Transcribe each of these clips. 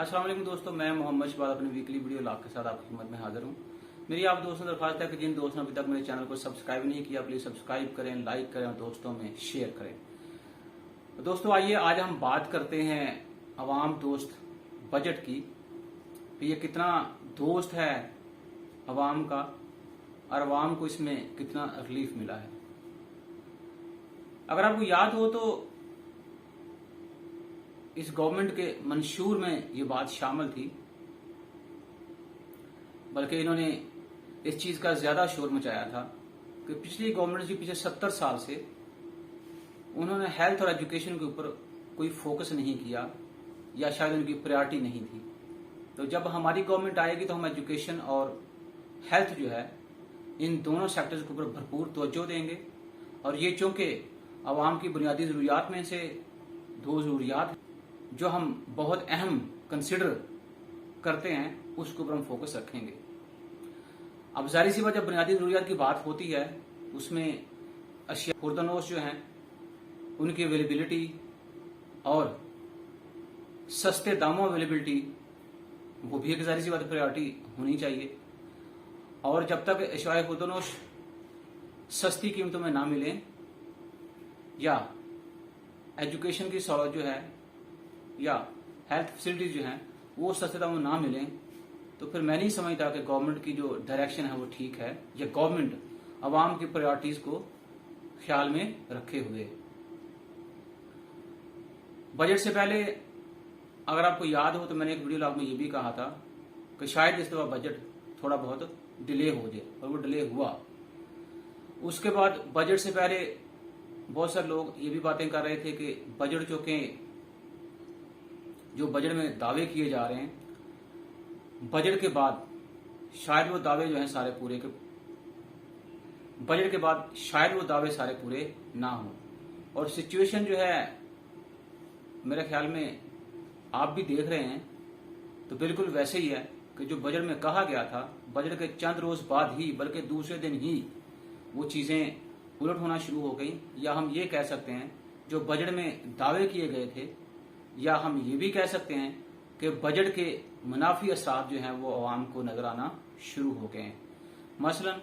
अस्सलाम वालेकुम दोस्तों, मैं मोहम्मद शबाद अपनी वीकली वीडियो लाख के साथ आपकी खिदमत में हाजिर हूँ। मेरी आप दोस्तों से दरख्वास्त है कि जिन दोस्तों ने अभी तक मेरे चैनल को सब्सक्राइब नहीं किया, प्लीज सब्सक्राइब करें, लाइक करें और दोस्तों में शेयर करें। तो दोस्तों आइए आज हम बात करते हैं अवाम दोस्त बजट की। ये कितना दोस्त है अवाम का और अवाम को इसमें कितना रिलीफ मिला है। अगर आपको याद हो तो इस गवर्नमेंट के मंशूर में ये बात शामिल थी, बल्कि इन्होंने इस चीज का ज्यादा शोर मचाया था कि पिछली गवर्नमेंट की पिछले 70 साल से उन्होंने हेल्थ और एजुकेशन के ऊपर कोई फोकस नहीं किया या शायद उनकी प्रायोरिटी नहीं थी। तो जब हमारी गवर्नमेंट आएगी तो हम एजुकेशन और हेल्थ जो है इन दोनों सेक्टर्स के ऊपर भरपूर तवज्जो देंगे। और ये चूंकि आवाम की बुनियादी जरूरियात में से दो जरूरियात जो हम बहुत अहम कंसिडर करते हैं उसके ऊपर हम फोकस रखेंगे। अब जाहिर सी बात, जब बुनियादी जरूरियात की बात होती है उसमें अशिया खुर्दनोश जो हैं उनकी अवेलेबिलिटी और सस्ते दामों अवेलेबिलिटी वो भी एक जाहिर सी बात प्रायोरिटी होनी चाहिए। और जब तक अशिया खुर्दनोश सस्ती कीमतों में ना मिले या एजुकेशन की सहूलत जो है या हेल्थ फैसिलिटीज जो हैं वो सस्ते दामों में ना मिलें, तो फिर मैं नहीं समझता कि गवर्नमेंट की जो डायरेक्शन है वो ठीक है या गवर्नमेंट अवाम की प्रायोरिटीज को ख्याल में रखे हुए। बजट से पहले अगर आपको याद हो तो मैंने एक वीडियो लॉग में ये भी कहा था कि शायद इस दफा बजट थोड़ा बहुत डिले हो जाए, और वो डिले हुआ। उसके बाद बजट से पहले बहुत सारे लोग ये भी बातें कर रहे थे कि बजट जो बजट में दावे किए जा रहे हैं बजट के बाद शायद वो दावे जो हैं सारे पूरे बजट के बाद शायद वो दावे सारे पूरे ना हो। और सिचुएशन जो है मेरे ख्याल में आप भी देख रहे हैं तो बिल्कुल वैसे ही है कि जो बजट में कहा गया था बजट के चंद रोज बाद ही बल्कि दूसरे दिन ही वो चीजें उलट होना शुरू हो गई। या हम ये कह सकते हैं जो बजट में दावे किए गए थे, या हम ये भी कह सकते हैं कि बजट के मुनाफी असरात जो हैं वो आवाम को नजर आना शुरू हो गए हैं। मसलन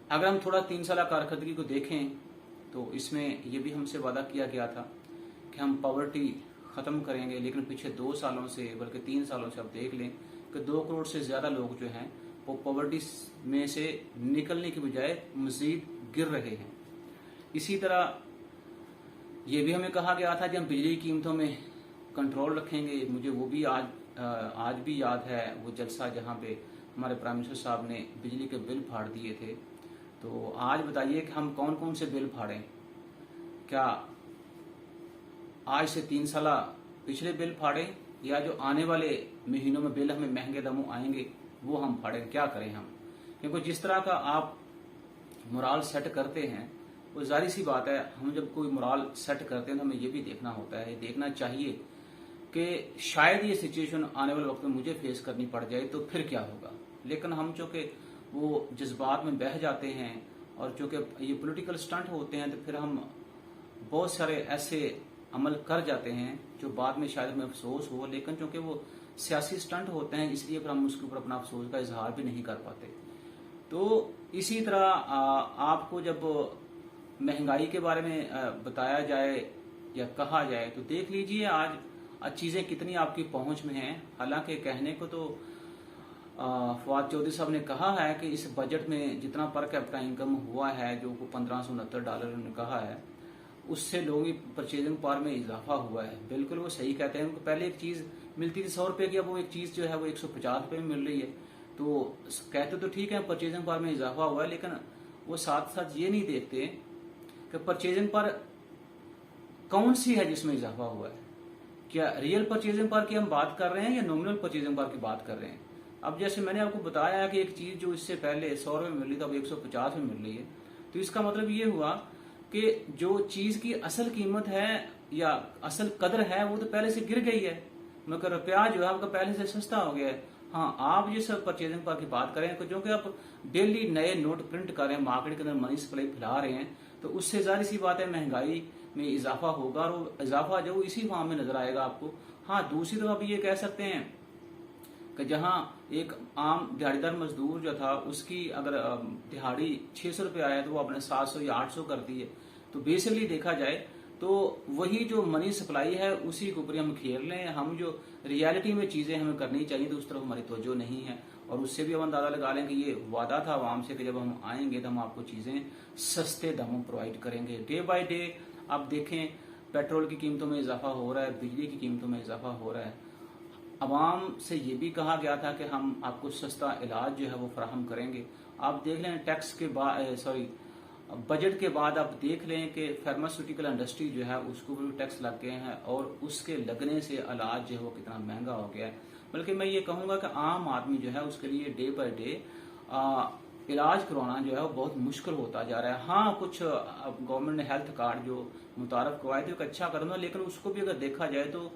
अगर हम थोड़ा 3 साल कारकर्दगी को देखें तो इसमें ये भी हमसे वादा किया गया था कि हम पॉवर्टी खत्म करेंगे, लेकिन पिछले 2 सालों से बल्कि 3 सालों से आप देख लें कि 2 करोड़ से ज्यादा लोग जो हैं वो पॉवर्टी में से निकलने की बजाय मजीद गिर रहे हैं। इसी तरह ये भी हमें कहा गया था कि हम बिजली की कीमतों में कंट्रोल रखेंगे। मुझे वो भी आज भी याद है वो जलसा जहां पे हमारे प्राइम मिनिस्टर साहब ने बिजली के बिल फाड़ दिए थे। तो आज बताइए कि हम कौन कौन से बिल फाड़ें? क्या आज से 3 साल पिछले बिल फाड़ें, या जो आने वाले महीनों में बिल हमें महंगे दामों आएंगे वो हम फाड़ें? क्या करें हम? क्योंकि जिस तरह का आप मोराल सेट करते हैं वो जाहिर सी बात है, हम जब कोई मोराल सेट करते हैं तो हमें ये भी देखना होता है, देखना चाहिए कि शायद ये सिचुएशन आने वाले वक्त में मुझे फेस करनी पड़ जाए तो फिर क्या होगा। लेकिन हम चूंकि वो जज्बात में बह जाते हैं और चूंकि ये पॉलिटिकल स्टंट होते हैं तो फिर हम बहुत सारे ऐसे अमल कर जाते हैं जो बाद में शायद हमें अफसोस हो, लेकिन चूंकि वो सियासी स्टंट होते हैं इसलिए फिर हम उसके ऊपर अपना अफसोस का इजहार भी नहीं कर पाते। तो इसी तरह आपको जब महंगाई के बारे में बताया जाए या कहा जाए तो देख लीजिए आज चीजें कितनी आपकी पहुंच में हैं। हालांकि कहने को तो फवाद चौधरी साहब ने कहा है कि इस बजट में जितना पर कैपिटा इनकम हुआ है जो $1569 उन्होंने कहा है उससे लोगों की परचेजिंग पावर में इजाफा हुआ है। बिल्कुल वो सही कहते हैं। उनको पहले एक चीज मिलती थी 100 रुपए की, अब वो एक चीज जो है वो 150 रुपए में मिल रही है। तो कहते तो ठीक है परचेजिंग पावर में इजाफा हुआ है, लेकिन वो साथ साथ ये नहीं देखते कि परचेजिंग पावर कौन सी है जिसमें इजाफा हुआ है। क्या रियल परचेजिंग पावर की हम बात कर रहे हैं या नॉमिनल परचेजिंग पावर की बात कर रहे हैं? अब जैसे मैंने आपको बताया कि एक चीज जो इससे पहले 100 रुपए में मिल रही थी अब 150 में मिल रही है, तो इसका मतलब ये हुआ कि जो चीज की असल कीमत है या असल कदर है वो तो पहले से गिर गई है, मगर रुपया जो है आपका पहले से सस्ता हो गया है। हाँ, आप जिस परचेजिंग पावर की बात करें जो कि आप डेली नए नोट प्रिंट कर रहे हैं, मार्केट के अंदर मनी सप्लाई फैला रहे हैं, तो उससे जाहिर सी बात है महंगाई में इजाफा होगा और वो इजाफा जो इसी फॉर्म में नजर आएगा आपको। हाँ, दूसरी तरफ आप ये कह सकते हैं कि जहां एक आम दिहाड़ीदार मजदूर जो था उसकी अगर दिहाड़ी 600 रुपये आया तो वो अपने 700 या 800 कर दी है। तो बेसिकली देखा जाए तो वही जो मनी सप्लाई है उसी के ऊपर हम खेल रहे हैं। हम जो रियलिटी में चीजें हमें करनी चाहिए तो उस तरफ हमारी तवज्जो नहीं है। और उससे भी हम अंदाजा लगा लें कि ये वादा था आवाम से कि जब हम आएंगे तो हम आपको चीजें सस्ते दामों प्रोवाइड करेंगे। डे बाय डे आप देखें पेट्रोल की कीमतों में इजाफा हो रहा है, बिजली की कीमतों में इजाफा हो रहा है। अवाम से ये भी कहा गया था कि हम आपको सस्ता इलाज जो है वो फराहम करेंगे। आप देख लें टैक्स के बाद बजट के बाद आप देख लें कि फार्मास्यूटिकल इंडस्ट्री जो है उसको भी टैक्स लग गए हैं और उसके लगने से इलाज जो है वो कितना महंगा हो गया है। बल्कि मैं ये कहूंगा कि आम आदमी जो है उसके लिए डे बाय डे इलाज करवाना जो है वो बहुत मुश्किल होता जा रहा है। हाँ, कुछ गवर्नमेंट ने हेल्थ कार्ड जो मुतारफ करवाए थे एक अच्छा कदम है, लेकिन उसको भी अगर देखा जाए तो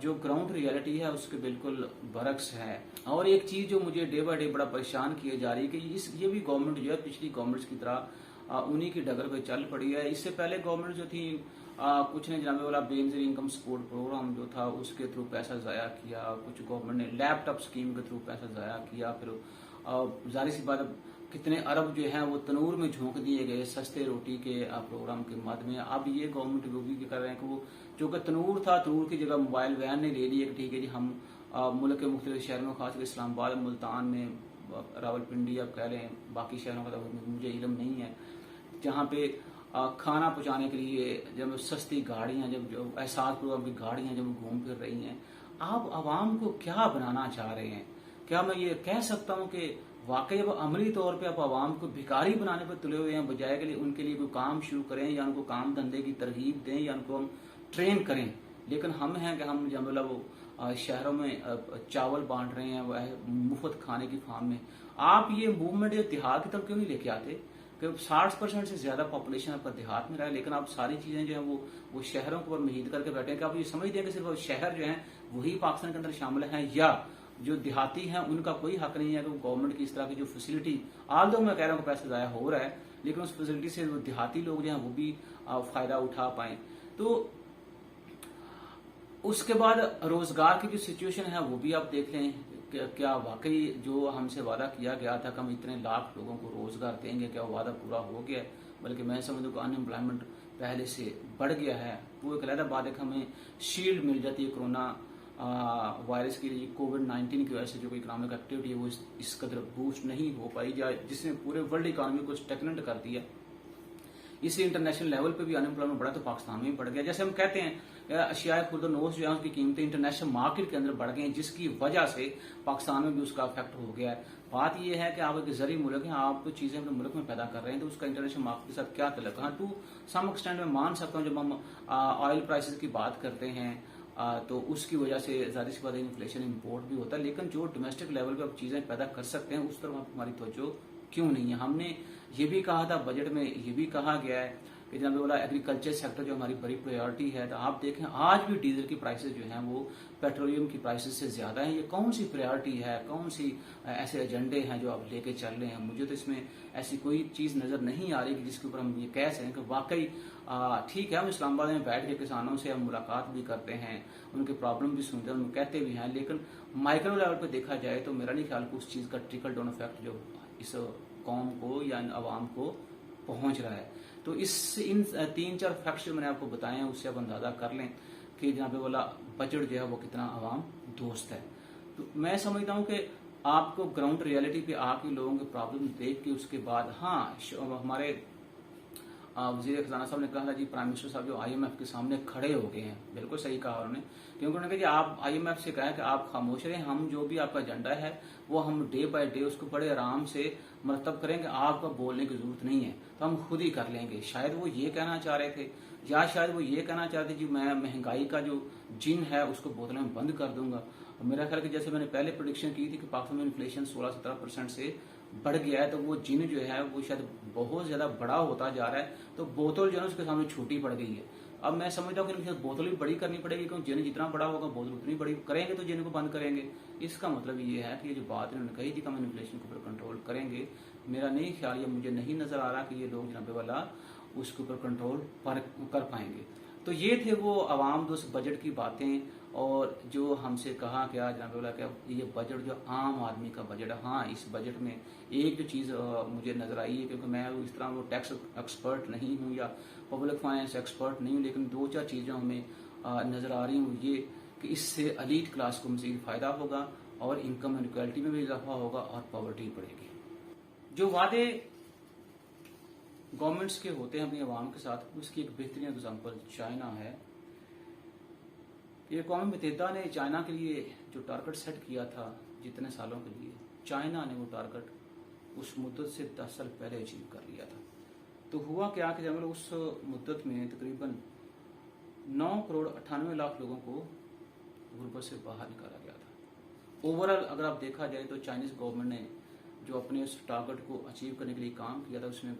जो ग्राउंड रियलिटी है उसके बिल्कुल बरक्स है। और एक चीज जो मुझे डे बाय डे बड़ा परेशान किए जा रही है कि ये भी गवर्नमेंट जो है पिछली गवर्नमेंट्स की तरह उन्हीं की डगर पे चल पड़ी है। इससे पहले गवर्नमेंट जो थी कुछ ने जनाबे वाला बेनजीर इनकम सपोर्ट प्रोग्राम जो था उसके थ्रू पैसा जाया किया, कुछ गवर्नमेंट ने लैपटॉप स्कीम के थ्रू पैसा जाया किया। फिर जाहिर सी बात कितने अरब जो है वो तनूर में झोंक दिए गए सस्ते रोटी के प्रोग्राम के मद में। अब ये गवर्नमेंट वो भी कर रहे हैं कि वो जो कि तनूर था, तनूर की जगह मोबाइल वैन ने ले ली है कि ठीक है जी हम मुल्क के मुख्तलिफ शहरों में खासकर इस्लामाबाद, मुल्तान में, रावलपिंडी आप कह लें, बाकी शहरों का तो मुझे इल्म नहीं है, जहाँ पे खाना पहुँचाने के लिए जब सस्ती गाड़ियाँ, जब जो एहसास प्रोग्राम की गाड़ियाँ जब घूम फिर रही हैं। आप आवाम को क्या बनाना चाह रहे हैं? क्या मैं ये कह सकता हूँ कि वाकई अब अमली तौर पे आप आवाम को भिखारी बनाने पर तुले हुए हैं, बजाय के लिए उनके लिए कोई काम शुरू करें या उनको काम धंधे की तरगीब दें या उनको हम ट्रेन करें। लेकिन हम हैं कि हम जब मतलब वो शहरों में चावल बांट रहे हैं वह मुफ्त खाने की फार्म में। आप ये मूवमेंट या देहात की तरफ क्यों नहीं लेके आते कि 60% से ज्यादा पॉपुलेशन आपका देहात में रहा है, लेकिन आप सारी चीजें जो है वो शहरों के ऊपर मुहित करके बैठे हैं। कि आप ये समझते हैं कि सिर्फ शहर जो है वही पाकिस्तान के अंदर शामिल हैं, या जो देहाती हैं उनका कोई हक नहीं है कि गवर्नमेंट की इस तरह की जो फैसिलिटी, आल दो मैं कह रहा हूँ पैसा जाया हो रहा है, लेकिन उस फैसिलिटी से वो देहाती लोग जो हैं वो भी फायदा उठा पाए। तो उसके बाद रोजगार की जो सिचुएशन है वो भी आप देख लें। क्या वाकई जो हमसे वादा किया गया था कि हम इतने लाख लोगों को रोजगार देंगे, क्या वो वादा पूरा हो गया? बल्कि मैं समझता हूँ कि अनएम्प्लॉयमेंट पहले से बढ़ गया है। वो एक अलग बात है कि हमें शील्ड मिल जाती है कोरोना वायरस के लिए, कोविड-19 की वजह से जो इकोनॉमिक एक्टिविटी है वो इस कदर बूस्ट नहीं हो पाई, जिसने पूरे वर्ल्ड इकोनॉमी को स्टेगनेंट कर दिया। इसलिए इंटरनेशनल लेवल पे भी अनएम्प्लॉयमेंट बढ़ा तो पाकिस्तान में भी बढ़ गया। जैसे हम कहते हैं अशियाए खुर्दनोश जो है उसकी कीमतें इंटरनेशनल मार्केट के अंदर बढ़ गई हैं, जिसकी वजह से पाकिस्तान में भी उसका इफेक्ट हो गया है। बात यह है कि आप एक जरिए मुल्क हैं, आप तो चीजें अपने मुल्क में पैदा कर रहे हैं, तो उसका इंटरनेशनल मार्केट के साथ क्या तल्लुक? हाँ, टू सम एक्सटेंट में मान सकता हूँ। जब हम ऑयल प्राइसेस की बात करते हैं तो उसकी वजह से ज़्यादा से ज़्यादा इन्फ्लेशन इंपोर्ट भी होता है, लेकिन जो डोमेस्टिक लेवल पे आप चीजें पैदा कर सकते हैं उस तरफ हमारी तवज्जो क्यों नहीं है? हमने ये भी कहा था बजट में, ये भी कहा गया है कि जनाब बोला एग्रीकल्चर सेक्टर जो हमारी बड़ी प्रायोरिटी है। तो आप देखें आज भी डीजल की प्राइसेस जो हैं वो पेट्रोलियम की प्राइसेस से ज्यादा हैं। ये कौन सी प्रायोरिटी है? कौन सी ऐसे एजेंडे हैं जो आप लेके चल रहे हैं? मुझे तो इसमें ऐसी कोई चीज नजर नहीं आ रही कि जिसके ऊपर हम ये कह सकें कि वाकई ठीक है। हम इस्लामाबाद में बैठ के किसानों से हम मुलाकात भी करते हैं, उनके प्रॉब्लम भी सुनते हैं, उनको कहते भी हैं, लेकिन माइक्रो लेवल पर देखा जाए तो मेरा नहीं ख्याल कि उस चीज का ट्रिकल डाउन इफेक्ट जो इस कौम को या आवाम को पहुंच रहा है। तो इन 3-4 फैक्ट्स जो मैंने आपको बताए हैं उससे आप अंदाजा कर लें कि जहाँ पे बोला बजट जो है वो कितना आवाम दोस्त है। तो मैं समझता हूँ कि आपको ग्राउंड रियलिटी पे आके लोगों के प्रॉब्लम देख के उसके बाद, हाँ, हमारे वजीर खजाना साहब ने कहा था जी प्राइम मिनिस्टर साहब जो IMF के सामने खड़े हो गए हैं, बिल्कुल सही कहा उन्होंने, क्योंकि उन्होंने कहा कि आप IMF से कहा कि आप खामोश रहें, हम जो भी आपका एजेंडा है वो हम डे बाय डे उसको बड़े आराम से मरतब करेंगे, आपका बोलने की जरूरत नहीं है, तो हम खुद ही कर लेंगे। शायद वो ये कहना चाह रहे थे, या शायद वो ये कहना चाहते जी मैं महंगाई का जो जिन है उसको बोतल में बंद कर दूंगा। मेरा ख्याल कि जैसे मैंने पहले प्रोडिक्शन की थी कि पाकिस्तान में इन्फ्लेशन 16-17% से बढ़ गया है, तो वो जिन जो है वो शायद बहुत ज्यादा बड़ा होता जा रहा है, तो बोतल जो है उसके सामने छोटी पड़ गई है। अब मैं समझता हूँ कि बोतल भी बड़ी करनी पड़ेगी, क्योंकि जिन जितना बड़ा होगा बोतल उतनी बड़ी करेंगे तो जिन को बंद करेंगे। इसका मतलब ये है कि ये जो बात इन्होंने कही थी कि हम इन्फ्लेशन को ऊपर कंट्रोल करेंगे, मेरा नहीं ख्याल, या मुझे नहीं नजर आ रहा कि ये लोग जनाबे वाला उसके ऊपर कंट्रोल कर पाएंगे। तो ये थे वो आवाम दोस्त बजट की बातें, और जो हमसे कहा गया जनाब वाला क्या ये बजट जो आम आदमी का बजट है। हाँ, इस बजट में एक जो चीज़ मुझे नज़र आई है, क्योंकि मैं इस तरह वो टैक्स एक्सपर्ट नहीं हूँ या पब्लिक फाइनेंस एक्सपर्ट नहीं हूँ, लेकिन दो चार चीज़ें हमें नज़र आ रही हूँ ये कि इससे एलीट क्लास को मज़ीद फ़ायदा होगा और इनकम इनक्वालिटी में भी इजाफा होगा और पॉवर्टी बढ़ेगी। जो वादे गवर्नमेंट्स के होते हैं अपनी आवाम के साथ, उसकी एक बेहतरीन एग्जांपल चाइना है। ये अक़वाम मुत्तहिदा ने चाइना के लिए जो टारगेट सेट किया था जितने सालों के लिए, चाइना ने वो टारगेट उस मुद्दत से 10 साल पहले अचीव कर लिया था। तो हुआ क्या कि जब उस मुद्दत में तकरीबन 9,98,00,000 लोगों को गुर्बत से बाहर निकाला गया था। ओवरऑल अगर आप देखा जाए तो चाइनीज गवर्नमेंट ने जो अपने उस टारगेट को अचीव करने के लिए काम किया था, उसमें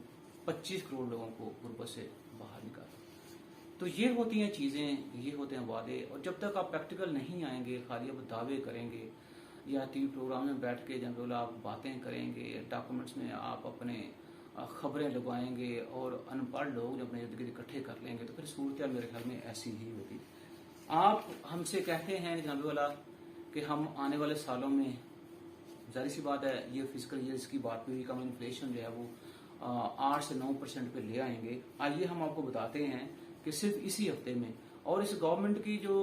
25 करोड़ लोगों को गुर्बत से बाहर निकाला। तो ये होती हैं चीज़ें, ये होते हैं वादे, और जब तक आप प्रैक्टिकल नहीं आएंगे, खाली आप दावे करेंगे या टीवी प्रोग्राम में बैठ के जनरल आप बातें करेंगे, डॉक्यूमेंट्स में आप अपने खबरें लगवाएंगे और अनपढ़ लोग जब अपने इर्द गिर्द इकट्ठे कर लेंगे, तो फिर सूरत मेरे ख्याल में ऐसी ही होगी। आप हमसे कहते हैं जनरल वाला कि हम आने वाले सालों में, जाहिर सी बात है ये फिजिकल ईयर्स की बात हुई, कम इन्फ्लेशन जो है वो 8 से 9% पे ले आएंगे। आइए हम आपको बताते हैं कि सिर्फ इसी हफ्ते में, और इस गवर्नमेंट की जो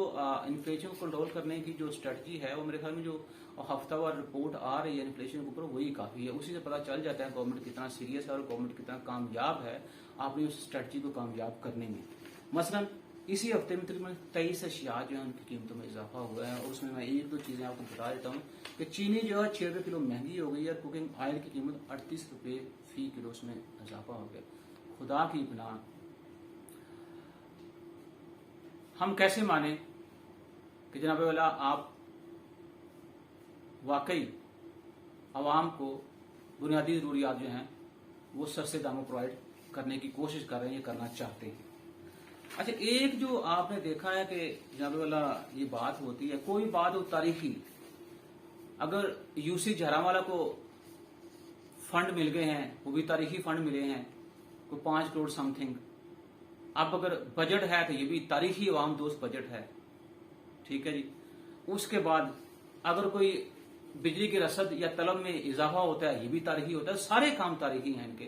इन्फ्लेशन को कंट्रोल करने की जो स्ट्रेटजी है, वो मेरे ख्याल में जो हफ्तावार रिपोर्ट आ रही है इन्फ्लेशन के ऊपर, वही काफ़ी है। उसी से पता चल जाता है गवर्नमेंट कितना सीरियस है और गवर्नमेंट कितना कामयाब है अपनी उस स्ट्रेटजी को कामयाब करने में। मसलन इसी हफ्ते में तकरीबन 23 अशिया जो है उनकी कीमतों में इजाफा हुआ है, और उसमें मैं एक दो चीज़ें आपको बता देता हूँ कि चीनी जो है 6 रुपये किलो महंगी हो गई है, और कुकिंग ऑयल की कीमत 38 रुपये फी किलो उसमें इजाफा हो गया। खुदा की पनाह, हम कैसे माने कि जनाब वाला आप वाकई आवाम को बुनियादी ज़रूरियात जो हैं वो सस्ते दामों प्रोवाइड करने की कोशिश कर रहे हैं, ये करना चाहते हैं। अच्छा, एक जो आपने देखा है कि जनाब वाला ये बात होती है, कोई बात हो तारीखी, अगर यूसी जहरावाला को फंड मिल गए हैं, वो भी तारीखी फंड मिले हैं, कोई 5 करोड़ समथिंग। अब अगर बजट है तो ये भी तारीखी अवाम दोस्त बजट है, ठीक है जी। उसके बाद अगर कोई बिजली की रसद या तलब में इजाफा होता है, ये भी तारीखी होता है। सारे काम तारीखी हैं इनके।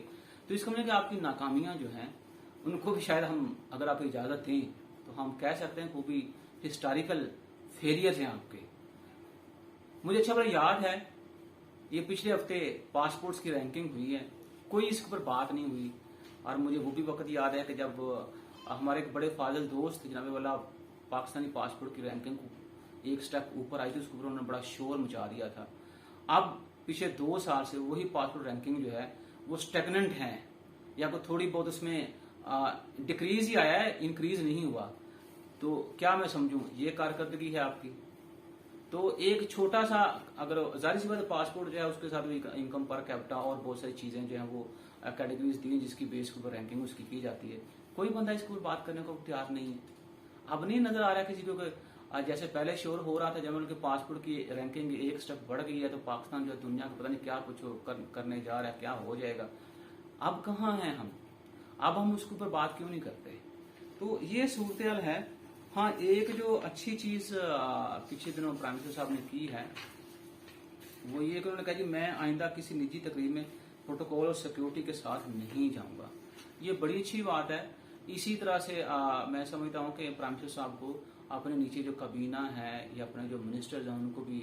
तो इसका मतलब कि आपकी नाकामियां जो हैं उनको भी शायद हम, अगर आप इजाजत दें तो हम कह सकते हैं वो भी हिस्टोरिकल फेलियर हैं आपके। मुझे अच्छा बड़ा याद है, ये पिछले हफ्ते पासपोर्ट्स की रैंकिंग हुई है, कोई इसके ऊपर बात नहीं हुई। और मुझे वो भी वक्त याद है कि जब हमारे एक बड़े फाजिल दोस्त जनाब वाला पाकिस्तानी पासपोर्ट की रैंकिंग को एक स्टेप ऊपर आई थी, उसके ऊपर उन्होंने बड़ा शोर मचा दिया था। अब पिछले 2 साल से वही पासपोर्ट रैंकिंग जो है वो स्टेगनेंट है, या कोई थोड़ी बहुत उसमें डिक्रीज ही आया है, इंक्रीज नहीं हुआ। तो क्या मैं समझूं ये कारकर्दगी है आपकी? तो एक छोटा सा, अगर जाहिर सी बात पासपोर्ट जो है उसके साथ इनकम पर कैपिटा और बहुत सारी चीजें जो है वो कैटेगरीज दी हैं जिसकी बेस के ऊपर रैंकिंग उसकी की जाती है। कोई बंदा इसके ऊपर बात करने को तैयार नहीं है। अब नहीं नजर आ रहा किसी को, जैसे पहले शोर हो रहा था जब उनके पासपोर्ट की रैंकिंग एक स्टेप बढ़ गई है तो पाकिस्तान जो दुनिया का पता नहीं क्या कुछ करने जा रहा है, क्या हो जाएगा। अब कहाँ हैं हम? अब हम उसके ऊपर बात क्यों नहीं करते? तो ये सूरत है। हाँ, एक जो अच्छी चीज पिछले दिनों प्राइम मिनिस्टर साहब ने की है वो ये कि उन्होंने कहा जी मैं आइंदा किसी निजी तकरीब में प्रोटोकॉल और सिक्योरिटी के साथ नहीं जाऊंगा। ये बड़ी अच्छी बात है। इसी तरह से मैं समझता हूँ कि प्राइम मिनिस्टर साहब को अपने नीचे जो काबीना है या अपने जो मिनिस्टर्स हैं उनको भी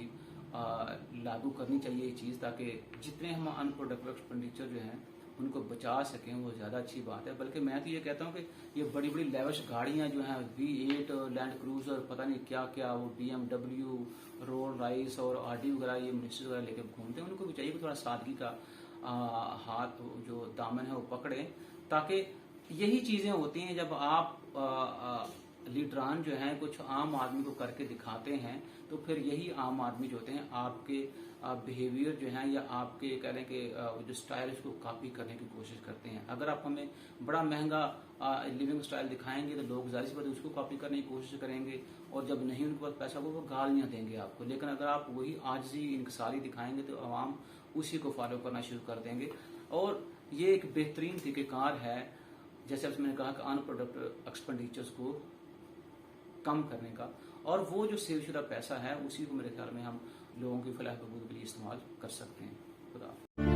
लागू करनी चाहिए ये चीज़, ताकि जितने हम अनप्रोडक्टिव एक्सपेंडिचर जो हैं उनको बचा सकें, वो ज़्यादा अच्छी बात है। बल्कि मैं तो ये कहता हूँ कि ये बड़ी बड़ी लेविश गाड़ियाँ जो हैं V8 लैंड क्रूजर पता नहीं क्या क्या, वो BMW रोल राइस और RD वगैरह ये मिनिस्टर वगैरह लेकर घूमते हैं, उनको भी चाहिए कि थोड़ा सादगी का हाथ जो दामन है वो पकड़ें, ताकि यही चीज़ें होती हैं जब आप लीडरान जो हैं कुछ आम आदमी को करके दिखाते हैं तो फिर यही आम आदमी जो होते हैं आपके बिहेवियर जो है या आपके कह लें कि जो स्टाइल उसको कॉपी करने की कोशिश करते हैं। अगर आप हमें बड़ा महंगा लिविंग स्टाइल दिखाएंगे तो लोग जाहिर सी बात उसको कॉपी करने की कोशिश करेंगे, और जब नहीं उनके पास पैसा होगा वो गालियाँ देंगे आपको। लेकिन अगर आप वही आजिज़ी इंकसारी दिखाएंगे तो आवाम उसी को फॉलो करना शुरू कर देंगे। और ये एक बेहतरीन तरीक़ेकार है जैसे मैंने कहा कि अनप्रोडक्टिव एक्सपेंडिचर्स को कम करने का, और वो जो सेव शुदा पैसा है उसी को मेरे ख्याल में हम लोगों की फलाह बहबूद के लिए इस्तेमाल कर सकते हैं। खुदा